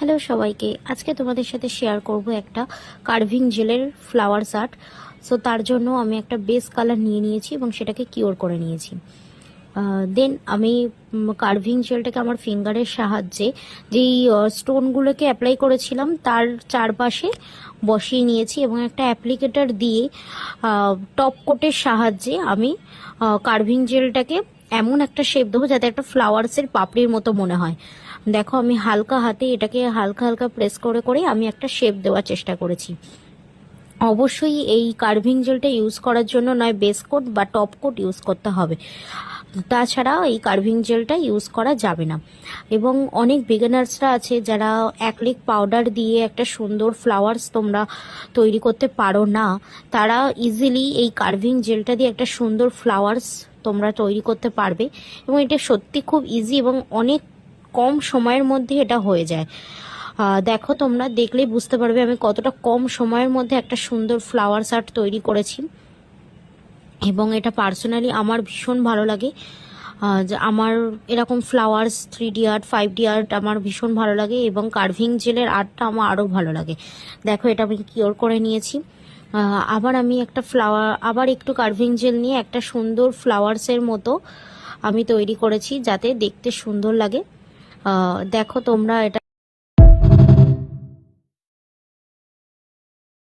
Hello সবাইকে, আজকে তোমাদের সাথে শেয়ার করব একটা কার্ভিং জেলের ফ্লাওয়ার্স আর্ট। সো তার জন্য আমি একটা বেস কালার নিয়ে নিয়েছি এবং সেটাকে কিওর করে নিয়েছি। দেন আমি কার্ভিং জেলটাকে আমার ফিঙ্গারের সাহায্যে যেই স্টোনগুলোকে অ্যাপ্লাই করেছিলাম তার চারপাশে বসিয়ে নিয়েছি এবং একটা অ্যাপ্লিকেটার দিয়ে টপ কোটের সাহায্যে আমি কার্ভিং জেলটাকে এমন একটা শেপ দেবো যাতে একটা ফ্লাওয়ার্সের পাপড়ির মতো মনে হয়। দেখো, আমি হালকা হাতে এটাকে হালকা হালকা প্রেস করে করে আমি একটা শেপ দেওয়ার চেষ্টা করেছি। অবশ্যই এই কার্ভিং জেলটা ইউজ করার জন্য নয় বেস কোট বা টপ কোট ইউজ করতে হবে, তাছাড়া এই কার্ভিং জেলটা ইউজ করা যাবে না। এবং অনেক বিগিনার্সরা আছে যারা অ্যাক্রিলিক পাউডার দিয়ে একটা সুন্দর ফ্লাওয়ার্স তোমরা তৈরি করতে পারো না, তারা ইজিলি এই কার্ভিং জেলটা দিয়ে একটা সুন্দর ফ্লাওয়ার্স তোমরা তৈরি করতে পারবে। এবং এটা সত্যি খুব ইজি এবং অনেক কম সময়ের মধ্যে এটা হয়ে যায়। দেখো, তোমরা দেখলেই বুঝতে পারবে আমি কতটা কম সময়ের মধ্যে একটা সুন্দর ফ্লাওয়ার্স আর্ট তৈরি করেছি। এবং এটা পার্সোনালি আমার ভীষণ ভালো লাগে। যে আমার এরকম flowers 3D art 5D art আমার ভীষণ ভালো লাগে এবং কার্ভিং জেলের আর্টটা আমার আরও ভালো লাগে। দেখো, এটা আমি কিওর করে নিয়েছি। আবার আমি একটা আবার একটু কার্ভিং জেল নিয়ে একটা সুন্দর ফ্লাওয়ার্সের মতো আমি তৈরি করেছি যাতে দেখতে সুন্দর লাগে। দেখো তোমরা এটা